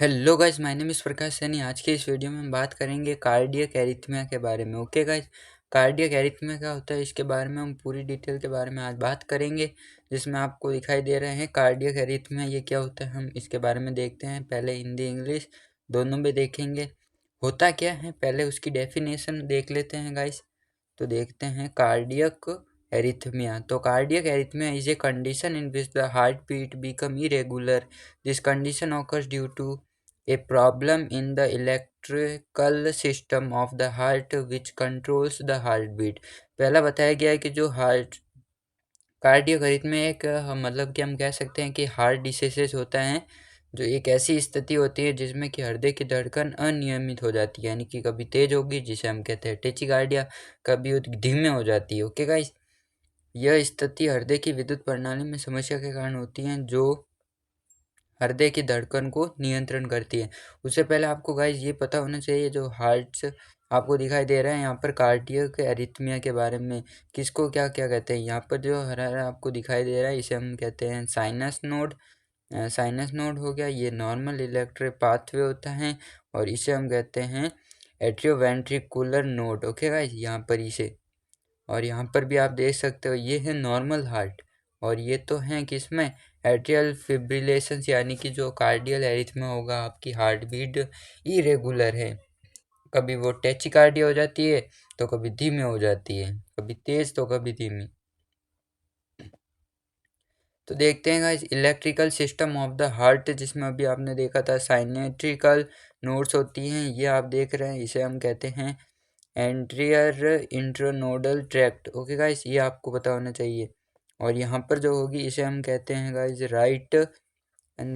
Hello guys, my name is Prakash Saini. आज के इस वीडियो में हम बात करेंगे कार्डियक एरिथमिया के बारे में। ओके गाइस, कार्डियक एरिथमिया क्या होता है इसके बारे में हम पूरी डिटेल के बारे में आज बात करेंगे, जिसमें आपको दिखाई दे रहे हैं कार्डियक एरिथमिया ये क्या होता है। हम इसके बारे में देखते हैं, पहले हिंदी इंग्लिश दोनों में देखेंगे होता क्या है। पहले उसकी डेफिनेशन देख लेते हैं गाइस। तो देखते हैं कार्डियक एरिथमिया। तो cardiac arrhythmia is a condition in which the heart beat become irregular. This condition occurs due to a problem in the electrical system of the heart which controls the heartbeat। पहला बताया गया है कि जो heart cardiac arrhythmia एक मतलब कि हम कह सकते हैं कि हार्ट डिसीजेस होता है, जो एक ऐसी स्थिति होती है जिसमें कि हृदय की धड़कन अनियमित हो जाती है, यानी कि कभी तेज होगी जिसे हम कहते हैं टेचिकार्डिया, कभी धीमे हो जाती है। ओके गाइस, यह स्थिति हृदय की विद्युत प्रणाली में समस्या के कारण होती है, जो हृदय की धड़कन को नियंत्रण करती है। उससे पहले आपको गाइस ये पता होना चाहिए, जो हार्ट्स आपको दिखाई दे रहा है यहाँ पर कार्डियक एरिथमिया के बारे में किसको क्या क्या कहते हैं। यहाँ पर जो हरा हरा आपको दिखाई दे रहा है इसे हम कहते हैं साइनस नोड। साइनस नोड हो गया, ये नॉर्मल इलेक्ट्रिक पाथवे होता है, और इसे हम कहते हैं एट्रियोवेंट्रिकुलर नोड। ओके गाइस, यहाँ पर इसे, और यहाँ पर भी आप देख सकते हो ये है नॉर्मल हार्ट, और ये तो हैं किसमें एट्रियल फिब्रिलेशन, यानी कि जो कार्डियल एरिथमिया होगा, आपकी हार्ट बीट इरेगुलर है, कभी वो टैचिकार्डिया हो जाती है तो कभी धीमे हो जाती है, कभी तेज तो कभी धीमी। तो देखते हैं guys electrical system of the heart, जिसमें अभी आपने देखा था साइनेट्रिकल नोड्स होती हैं, ये आप देख रहे हैं, इसे हम कहते हैं एंट्रियर इंट्रानोडल ट्रैक्ट। ओके गाइस, ये आपको पता होना चाहिए। और यहाँ पर जो होगी इसे हम कहते हैं गाइस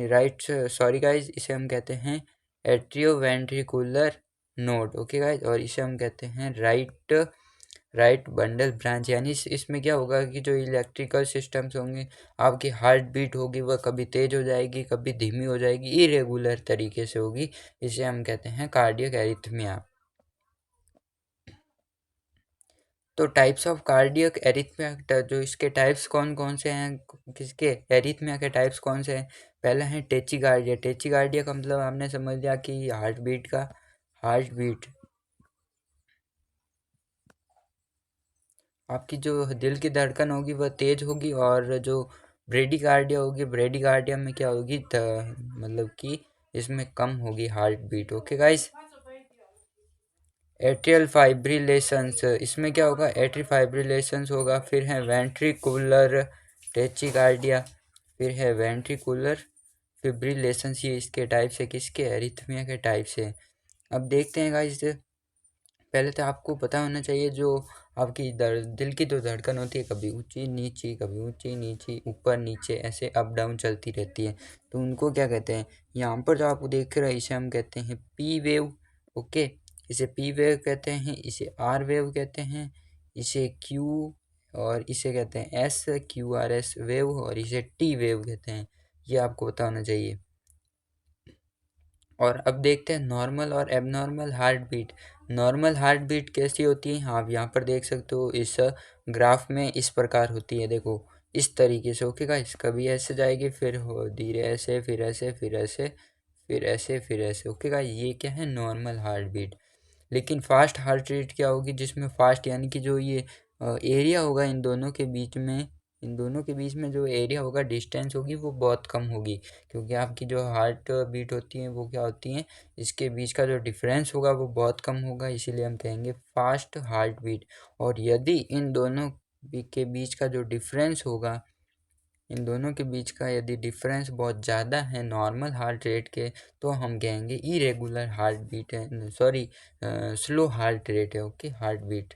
राइट सॉरी गाइस, इसे हम कहते हैं एट्रियोवेंट्रिकुलर नोड। ओके गाइस, और इसे हम कहते हैं राइट बंडल ब्रांच। यानी इसमें क्या होगा कि जो इलेक्ट्रिकल सिस्टम्स होंगे, आपकी हार्ट बीट होगी वह कभी तेज हो जाएगी कभी धीमी हो जाएगी, इरेगुलर तरीके से होगी, इसे हम कहते हैं कार्डियक एरिथमिया। तो टाइप्स ऑफ कार्डियक एरिथमिया, जो इसके टाइप्स कौन कौन से हैं, किसके एरिथमिया के टाइप्स कौन से हैं। पहला है टेचिकार्डिया। टेचिकार्डिया का मतलब आपने समझ लिया कि हार्ट बीट आपकी जो दिल की धड़कन होगी वह तेज होगी, और जो ब्रेडिकार्डिया होगी, ब्रेडिकार्डिया में क्या होगी मतलब कि इसमें कम होगी heart beat. Okay guys, atrial fibrillations, इसमें क्या होगा एट्रियल फाइब्रिलेशंस होगा। फिर है वेंट्रिकुलर टेचिकार्डिया, फिर है वेंट्रिकुलर फिब्रिलेशंस, ये इसके टाइप से किसके एरिथमिया के टाइप से। अब देखते हैं गाइस, पहले तो आपको पता होना चाहिए जो आपकी दिल की जो धड़कन होती है, कभी ऊंची नीची कभी ऊंची नीची ऊपर नीचे ऐसे अप डाउन चलती रहती है, तो उनको क्या कहते हैं। यहाँ पर जो आप देख रहे हैं इसे हम कहते हैं पी वेव। ओके, इसे पी वेव कहते हैं, इसे आर वेव कहते हैं, इसे क्यू, और इसे कहते हैं S Q R S wave, और इसे टी वेव कहते हैं। ये आपको पता होना चाहिए। और अब देखते हैं नॉर्मल और abnormal heart beat. Normal heart beat कैसी होती है, आप यहाँ पर देख सकते हो इस ग्राफ में, इस प्रकार होती है, देखो इस तरीके से। ओके गाइस, कभी ऐसे जाएगी, फिर हो धीरे ऐसे, फिर ऐसे, फिर ऐसे, फिर ऐसे, फिर ऐसे। ओके गाइस, ये क्या है नॉर्मल हार्ट बीट। लेकिन फास्ट हार्ट रेट क्या होगी, जिसमें फास्ट यानी कि जो ये एरिया होगा इन दोनों के बीच में जो एरिया होगा, डिस्टेंस होगी, वो बहुत कम होगी, क्योंकि आपकी जो हार्ट बीट होती है वो क्या होती है, इसके बीच का जो डिफरेंस होगा वो बहुत कम होगा, इसीलिए हम कहेंगे फास्ट हार्ट बीट। और यदि इन दोनों के बीच का जो डिफरेंस होगा, इन दोनों के बीच का यदि डिफरेंस बहुत ज़्यादा है नॉर्मल हार्ट रेट के, तो हम कहेंगे इरेगुलर हार्ट बीट है, सॉरी स्लो हार्ट रेट है। ओके, हार्ट बीट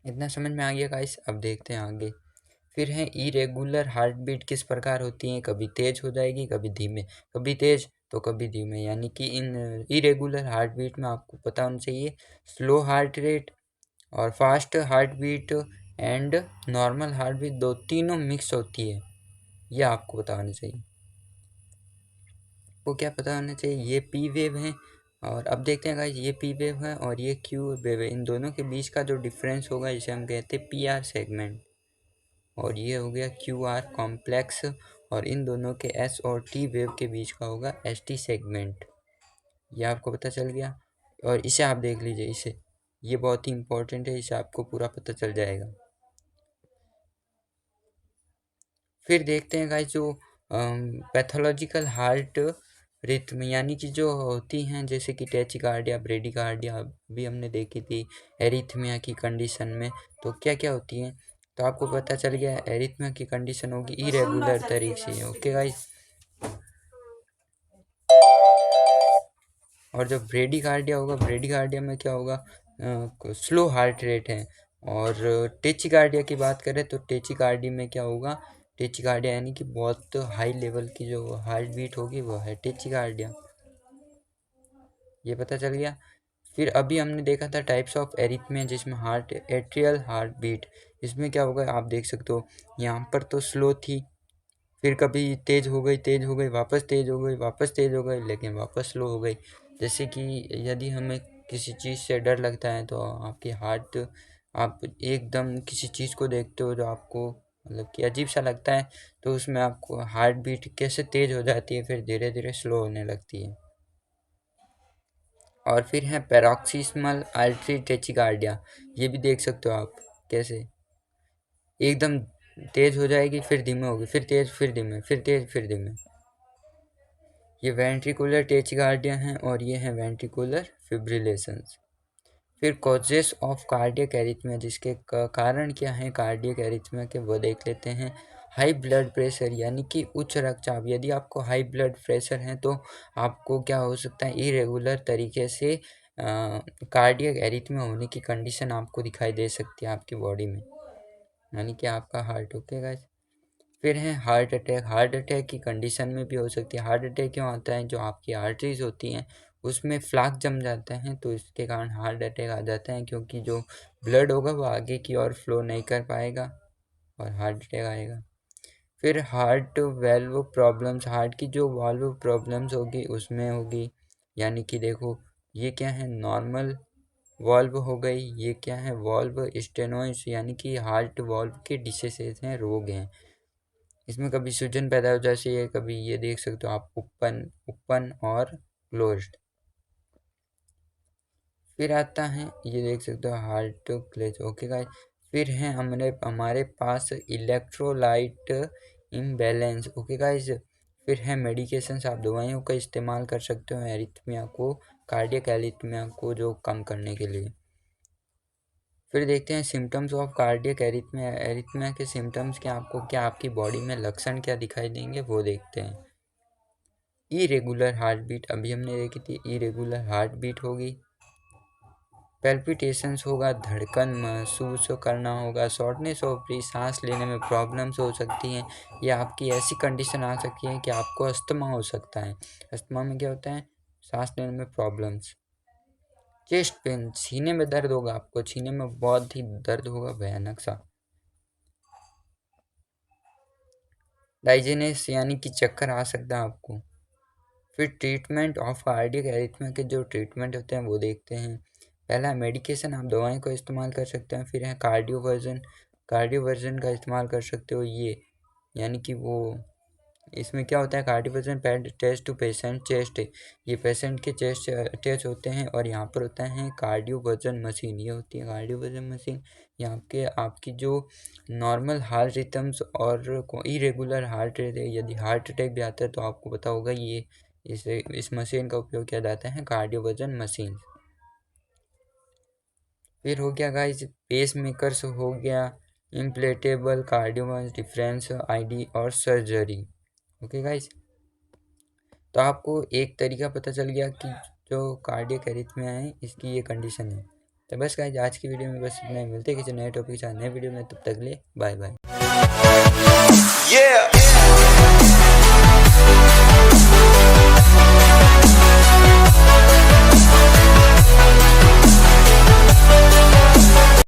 इतना समझ में आ गया गाइस। अब देखते हैं आगे। फिर है इरेगुलर हार्ट बीट किस प्रकार होती है, कभी तेज हो जाएगी कभी धीमे, कभी तेज तो कभी धीमे, यानी कि इन इरेगुलर हार्ट बीट में आपको पता होना चाहिए स्लो हार्ट रेट और fast heart beat and normal heart beat, दो तीनों मिक्स होती है, ये आपको पता होना चाहिए। वो क्या पता होना चाहिए, ये पी वेव है, और अब देखते हैं गाइस, ये पी वेव है और ये क्यू वेव है, इन दोनों के बीच का जो डिफरेंस होगा इसे हम कहते हैं पी आर सेगमेंट, और ये हो गया क्यू आर कॉम्प्लेक्स, और इन दोनों के एस और टी वेव के बीच का होगा एस टी सेगमेंट। ये आपको पता चल गया। और इसे आप देख लीजिए, इसे, ये बहुत ही इम्पोर्टेंट है, इसे आपको पूरा पता चल जाएगा। फिर देखते हैं गाइस जो पैथोलॉजिकल हार्ट रिथम यानी कि जो होती हैं, जैसे कि टैचिकार्डिया, ब्रेडिकार्डिया भी हमने देखी थी एरिथमिया की कंडीशन में। तो क्या क्या होती हैं, तो आपको पता चल गया एरिथमिया की कंडीशन होगी इरेगुलर तरीके से। Okay guys. और जो ब्रेडिकार्डिया होगा, ब्रेडिकार्डिया में क्या होगा, स्लो हार्ट रेट है। और टेचिकार्डिया की बात करें तो टेचिकार्डिया में क्या होगा, टेचिकार्डिया यानी कि बहुत हाई लेवल की जो हार्ट बीट होगी वो है टेचिकार्डिया। ये पता चल गया। फिर अभी हमने देखा था टाइप्स ऑफ एरिथमिया, जिसमें हार्ट एट्रियल हार्ट बीट, इसमें क्या होगा आप देख सकते हो, यहाँ पर तो स्लो थी, फिर कभी तेज़ हो गई, तेज़ हो गई, वापस तेज़ हो गई, वापस तेज़ हो गई, लेकिन वापस स्लो हो गई। जैसे कि यदि हमें किसी चीज़ से डर लगता है तो आपकी हार्ट, आप एकदम किसी चीज़ को देखते हो जो आपको मतलब कि अजीब सा लगता है, तो उसमें आपको हार्ट बीट कैसे तेज़ हो जाती है, फिर धीरे धीरे स्लो होने लगती है। और फिर है पैरोक्सिस्मल आर्टरी टेचिकार्डिया, ये भी देख सकते हो आप कैसे एकदम तेज़ हो जाएगी, फिर धीमे होगी, फिर तेज़, फिर धीमे, फिर तेज़, फिर धीमे। ये वेंट्रिकुलर टेचिकार्डिया हैं और ये हैं वेंट्रिकुलर फिब्रिलेशंस। फिर कॉजेस ऑफ कार्डियक एरिथमिया, जिसके कारण क्या है कार्डियक एरिथमिया के, वो देख लेते हैं। हाई ब्लड प्रेशर यानी कि उच्च रक्तचाप, यदि आपको हाई ब्लड प्रेशर है तो आपको क्या हो सकता है, इरेगुलर तरीके से कार्डियक एरिथमिया होने की कंडीशन आपको दिखाई दे सकती है आपकी बॉडी में, यानी कि आपका हार्ट। Okay guys. फिर है हार्ट अटैक, हार्ट अटैक की कंडीशन में भी हो सकती है। हार्ट अटैक क्यों आता है, जो आपकी आर्टरीज होती हैं उसमें फ्लाक जम जाते हैं, तो इसके कारण हार्ट अटैक आ जाता है, क्योंकि जो ब्लड होगा वो आगे की ओर फ्लो नहीं कर पाएगा और हार्ट अटैक आएगा। फिर हार्ट वेल्व प्रॉब्लम्स, हार्ट की जो वाल्व प्रॉब्लम्स होगी उसमें होगी, यानी कि देखो ये क्या है, नॉर्मल वॉल्व हो गई, ये क्या है, वॉल्व स्टेनोइस, यानी कि हार्ट वॉल्व के डिसीजेज हैं, रोग हैं। इसमें कभी सूजन पैदा हो जाती है, कभी ये देख सकते हो आप ओपन ओपन और क्लोज्ड। फिर आता है ये देख सकते हो हार्ट क्लेच। Okay guys. फिर है हमारे पास इलेक्ट्रोलाइट इम्बैलेंस। Okay guys. फिर है मेडिकेशंस, आप दवाइयों का इस्तेमाल कर सकते हो एरिथमिया को, कार्डियक एरिथमिया को जो कम करने के लिए। फिर देखते हैं symptoms of cardiac arrhythmia, arrhythmia के सिम्टम्स क्या, आपको क्या आपकी बॉडी में लक्षण क्या दिखाई देंगे वो देखते हैं। इरेगुलर हार्ट बीट, अभी हमने देखी थी, इरेगुलर हार्ट बीट होगी। पैल्पिटेशंस होगा, धड़कन महसूस करना होगा। शॉर्टनेस ऑफ ब्रीथ, सांस लेने में प्रॉब्लम्स हो सकती हैं, या आपकी ऐसी कंडीशन आ सकती है कि आपको अस्थमा हो सकता है। अस्थमा में क्या होता है, सांस लेने में प्रॉब्लम्स। चेस्ट पेन, सीने में दर्द होगा, आपको सीने में बहुत ही दर्द होगा भयानक सा। डाइजेनेस यानी कि चक्कर आ सकता है आपको। फिर ट्रीटमेंट ऑफ कार्डियक एरिथमिया के जो ट्रीटमेंट होते हैं वो देखते हैं। पहला मेडिकेशन, आप दवाएं का इस्तेमाल कर सकते हैं। फिर है कार्डियोवर्जन, कार्डियोवर्जन का इस्तेमाल कर सकते हो, ये यानी कि वो इसमें क्या होता है, cardioversion pad test to patient chest, ये पेशेंट के चेस्ट टेस्ट होते हैं। और यहाँ पर होता है कार्डियोवर्जन मशीन, ये होती है कार्डियोवर्जन मशीन। यहाँ के आपकी जो नॉर्मल हार्ट रिथम्स और इरेगुलर हार्ट रेट, यदि हार्ट अटैक भी आता है तो आपको पता होगा ये इस मशीन का उपयोग किया जाता है, कार्डियोवर्जन मशीन। फिर हो गया गाइस पेस मेकर्स, हो गया इम्प्लेटेबल कार्डियोवर्जन, डिफरेंस आईडी और सर्जरी। Okay guys. तो आपको एक तरीका पता चल गया कि जो कार्डियक एरिथमिया है इसकी ये कंडीशन है। तो बस गाइस आज की वीडियो में बस इतना ही, मिलते हैं किसी नए टॉपिक के साथ नए वीडियो में, तब तक के लिए बाय बाय।